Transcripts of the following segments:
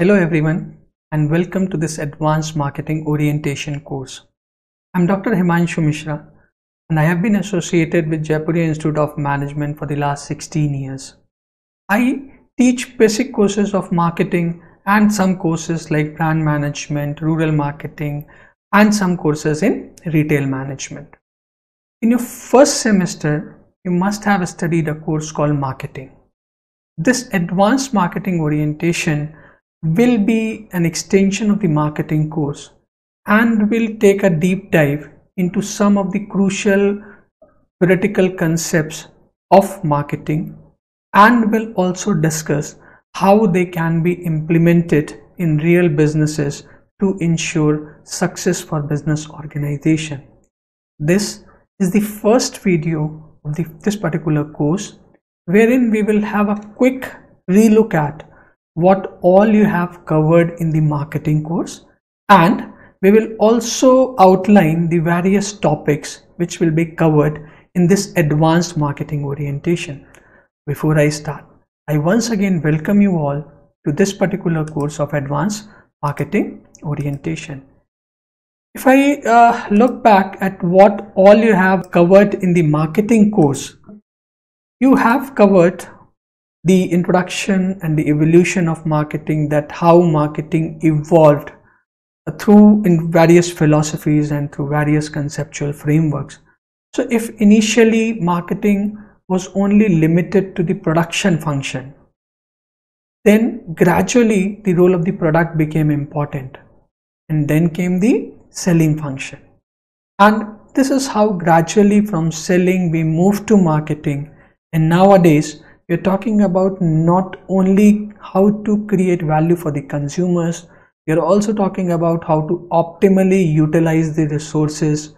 Hello everyone and welcome to this Advanced Marketing Orientation course. I'm Dr. Himanshu Misra and I have been associated with Jaipuria Institute of Management for the last 16 years. I teach basic courses of marketing and some courses like brand management, rural marketing, and some courses in retail management. In your first semester, you must have studied a course called marketing. This Advanced Marketing Orientation will be an extension of the marketing course and will take a deep dive into some of the crucial theoretical concepts of marketing and will also discuss how they can be implemented in real businesses to ensure success for business organization. This is the first video of this particular course, wherein we will have a quick relook at what all you have covered in the marketing course, and we will also outline the various topics which will be covered in this advanced marketing orientation. Before I start, I once again welcome you all to this particular course of advanced marketing orientation. If I look back at what all you have covered in the marketing course, you have covered the introduction and the evolution of marketing, that how marketing evolved through in various philosophies and through various conceptual frameworks. So if initially marketing was only limited to the production function, then gradually the role of the product became important, and then came the selling function. And this is how gradually from selling we moved to marketing, and nowadays we are talking about not only how to create value for the consumers, we are also talking about how to optimally utilize the resources,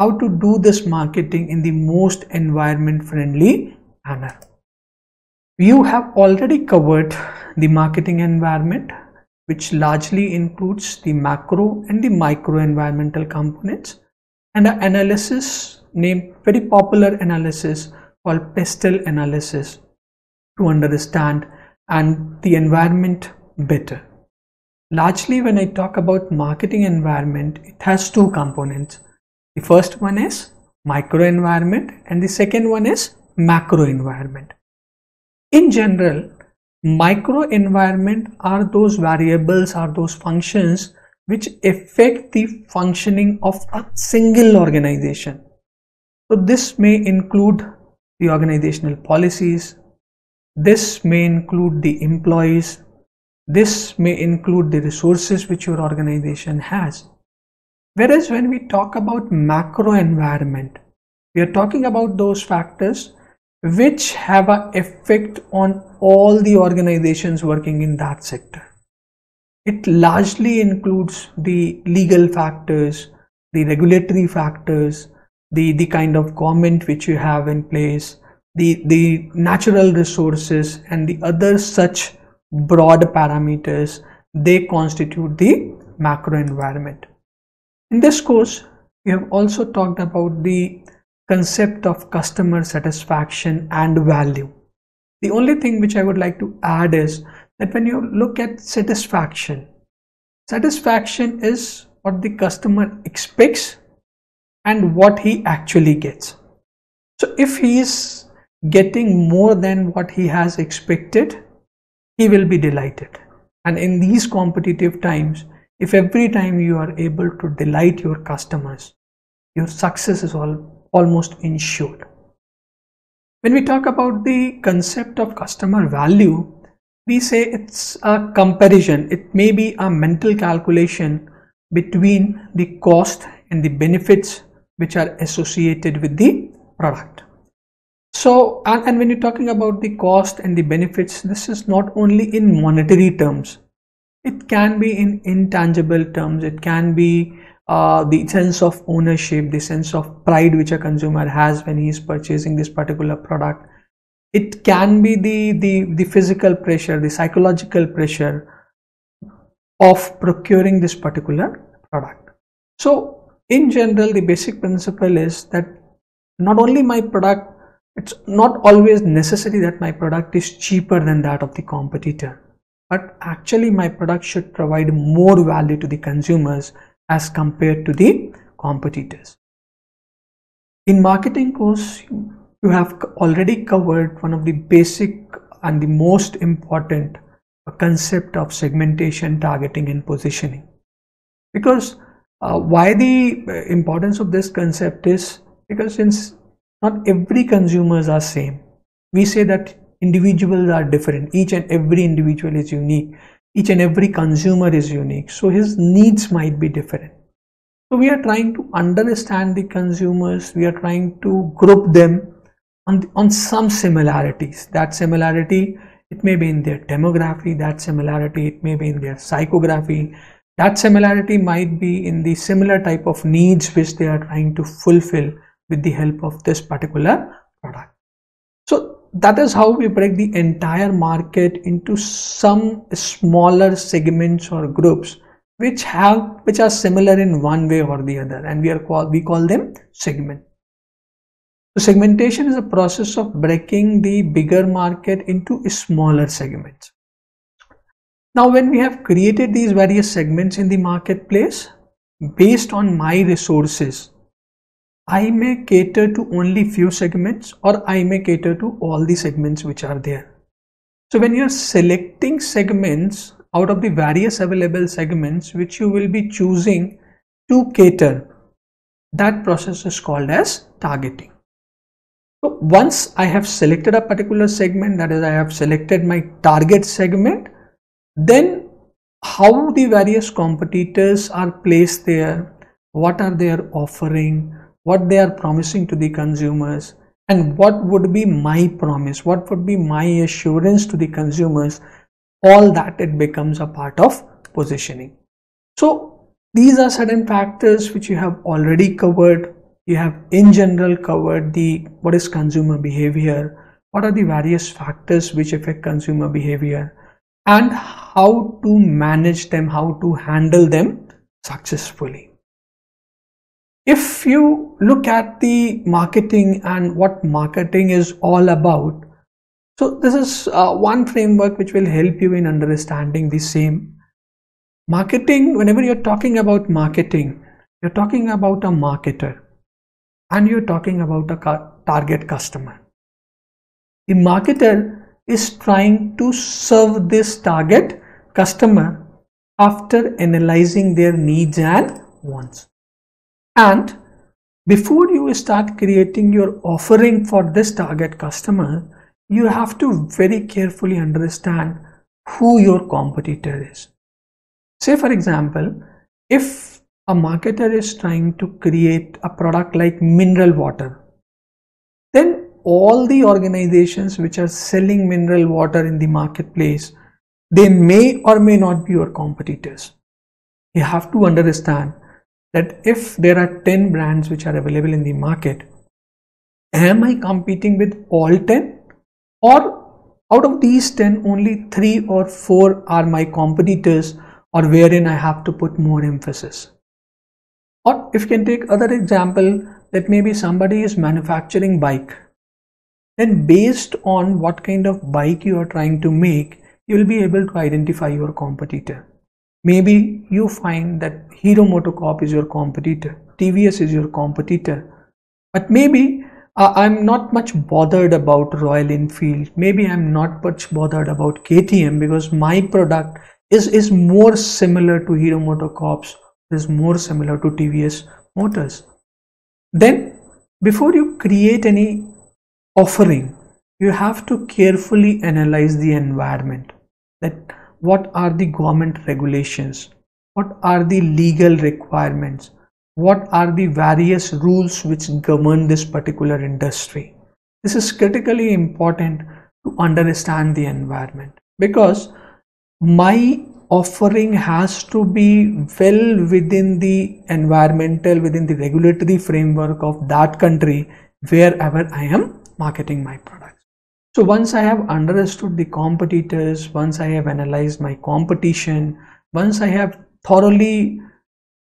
how to do this marketing in the most environment friendly manner. You have already covered the marketing environment, which largely includes the macro and the micro environmental components, and an analysis named very popular analysis called pestle analysis, to understand and the environment better. Largely when I talk about marketing environment, it has two components. The first one is micro environment and the second one is macro environment. In general, micro environment are those variables, are those functions which affect the functioning of a single organization. So this may include the organizational policies, this may include the employees, this may include the resources which your organization has. Whereas when we talk about macro environment, we are talking about those factors which have an effect on all the organizations working in that sector. It largely includes the legal factors, the regulatory factors, the kind of government which you have in place, the natural resources, and the other such broad parameters. They constitute the macro environment. In this course, we have also talked about the concept of customer satisfaction and value. The only thing which I would like to add is that when you look at satisfaction is what the customer expects and what he actually gets. So if he is getting more than what he has expected, he will be delighted. And in these competitive times, if every time you are able to delight your customers, your success is almost ensured. When we talk about the concept of customer value, we say it's a comparison. It may be a mental calculation between the cost and the benefits which are associated with the product. So, and when you're talking about the cost and the benefits, this is not only in monetary terms, it can be in intangible terms. It can be the sense of ownership, the sense of pride which a consumer has when he is purchasing this particular product. It can be the physical pressure, the psychological pressure of procuring this particular product. So in general, the basic principle is that not only my product, it's not always necessary that my product is cheaper than that of the competitor. but actually my product should provide more value to the consumers as compared to the competitors. In marketing course, you have already covered one of the basic and the most important concept of segmentation, targeting and positioning. Because why the importance of this concept is because since not every consumers are same, we say that individuals are different. Each and every individual is unique. Each and every consumer is unique. So his needs might be different. So we are trying to understand the consumers. We are trying to group them on some similarities. That similarity, it may be in their demography. That similarity, it may be in their psychography. That similarity might be in the similar type of needs which they are trying to fulfill with the help of this particular product. So that is how we break the entire market into some smaller segments or groups which are similar in one way or the other, and we call them segment. So segmentation is a process of breaking the bigger market into smaller segments. Now when we have created these various segments in the marketplace, based on my resources, I may cater to only few segments or I may cater to all the segments which are there. So when you are selecting segments out of the various available segments which you will be choosing to cater, that process is called as targeting. So once I have selected a particular segment, that is I have selected my target segment, then how the various competitors are placed there, what are they offering, what they are promising to the consumers, and what would be my promise, what would be my assurance to the consumers, all that it becomes a part of positioning. So these are certain factors which you have already covered. You have in general covered what is consumer behavior, what are the various factors which affect consumer behavior, and how to manage them, how to handle them successfully. If you look at the marketing and what marketing is all about, so this is one framework which will help you in understanding the same. Marketing, whenever you're talking about marketing, you're talking about a marketer and you're talking about a target customer. The marketer is trying to serve this target customer after analyzing their needs and wants. And before you start creating your offering for this target customer, you have to very carefully understand who your competitor is. Say for example, if a marketer is trying to create a product like mineral water, then all the organizations which are selling mineral water in the marketplace, they may or may not be your competitors. You have to understand that if there are 10 brands which are available in the market, am I competing with all 10? Or out of these 10, only 3 or 4 are my competitors, or wherein I have to put more emphasis? Or if you can take other example, that maybe somebody is manufacturing bike, then based on what kind of bike you are trying to make, you will be able to identify your competitor. Maybe you find that Hero MotoCorp is your competitor, TVS is your competitor, but maybe I'm not much bothered about Royal Enfield, maybe I'm not much bothered about KTM because my product is more similar to Hero MotoCorp's, is more similar to TVS Motors. Then before you create any offering, you have to carefully analyze the environment, that what are the government regulations, what are the legal requirements, what are the various rules which govern this particular industry. This is critically important to understand the environment, because my offering has to be well within the environmental, within the regulatory framework of that country wherever I am marketing my products. So once I have understood the competitors, once I have analyzed my competition, once I have thoroughly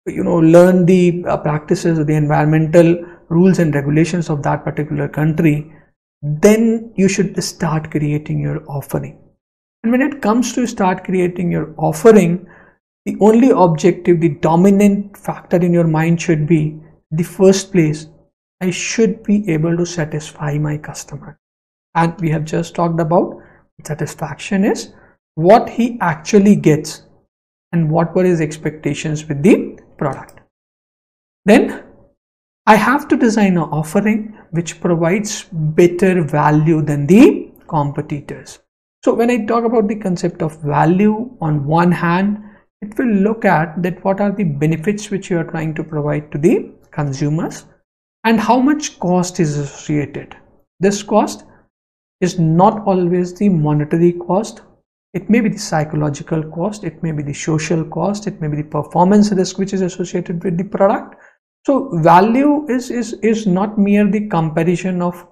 learned the practices of the environmental rules and regulations of that particular country, then you should start creating your offering. And when it comes to start creating your offering, the only objective, the dominant factor in your mind should be, the first place, I should be able to satisfy my customer. And we have just talked about satisfaction is what he actually gets and what were his expectations with the product. Then I have to design an offering which provides better value than the competitors. So when I talk about the concept of value, on one hand, it will look at that what are the benefits which you are trying to provide to the consumers and how much cost is associated. This cost is not always the monetary cost. It may be the psychological cost, it may be the social cost, it may be the performance risk which is associated with the product. So value is not mere the comparison of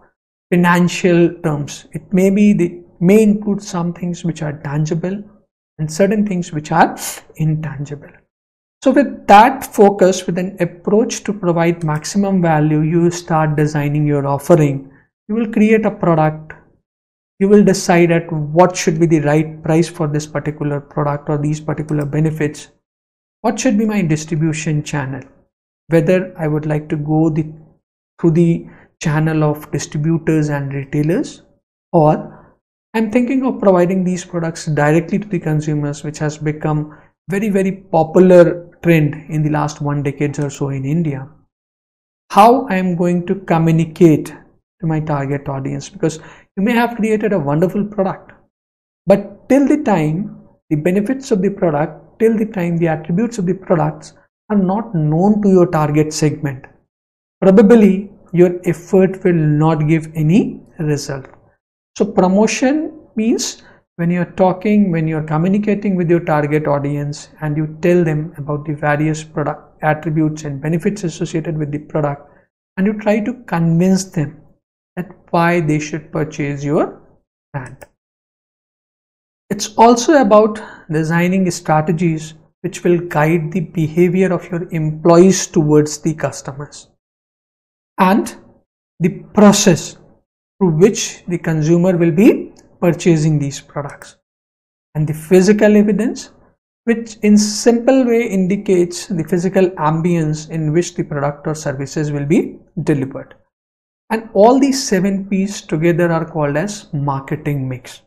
financial terms. It may include some things which are tangible and certain things which are intangible. So with that focus, with an approach to provide maximum value, you start designing your offering. You will create a product. You will decide at what should be the right price for this particular product or these particular benefits. What should be my distribution channel? Whether I would like to go through the channel of distributors and retailers, or I'm thinking of providing these products directly to the consumers, which has become very popular trend in the last 1 decade or so in India. How I am going to communicate to my target audience, because you may have created a wonderful product, but till the time the benefits of the product, till the time the attributes of the products are not known to your target segment, probably your effort will not give any result. So promotion means when you're talking, when you're communicating with your target audience and you tell them about the various product attributes and benefits associated with the product, and you try to convince them that why they should purchase your brand. It's also about designing strategies which will guide the behavior of your employees towards the customers and the process through which the consumer will be purchasing these products, and the physical evidence which in simple way indicates the physical ambience in which the product or services will be delivered. And all these 7 P's together are called as marketing mix.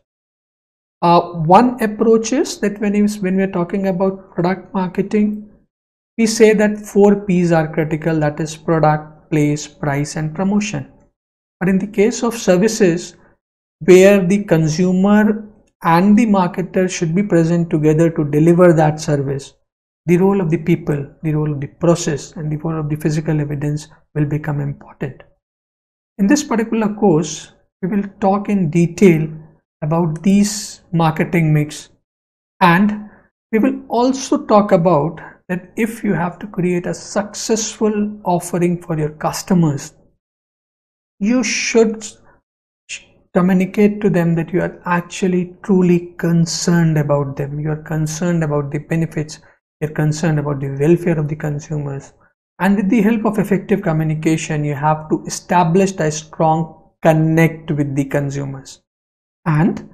One approach is that when we are talking about product marketing, we say that 4 P's are critical, that is product, place, price and promotion. But in the case of services, where the consumer and the marketer should be present together to deliver that service, the role of the people, the role of the process and the role of the physical evidence will become important. In this particular course, we will talk in detail about these marketing mix, and we will also talk about that if you have to create a successful offering for your customers, you should communicate to them that you are actually truly concerned about them. You are concerned about the benefits, you are concerned about the welfare of the consumers. And with the help of effective communication, you have to establish a strong connect with the consumers. And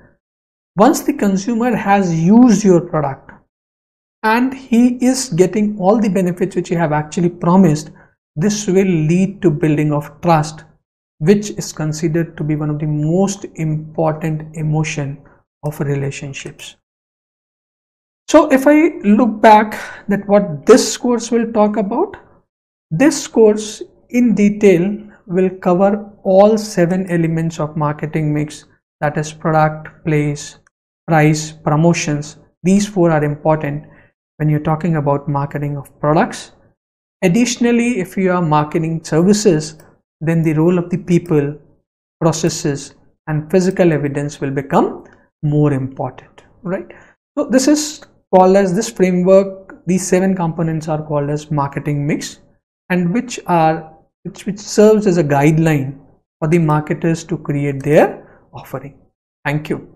once the consumer has used your product and he is getting all the benefits which you have actually promised, this will lead to building of trust, which is considered to be one of the most important emotion of relationships. So if I look back at what this course will talk about, this course in detail will cover all 7 elements of marketing mix, that is product, place, price, promotions. These 4 are important when you're talking about marketing of products. Additionally, if you are marketing services, then the role of the people, processes and physical evidence will become more important, right? So this is called as this framework. These 7 components are called as marketing mix, and which serves as a guideline for the marketers to create their offering. Thank you.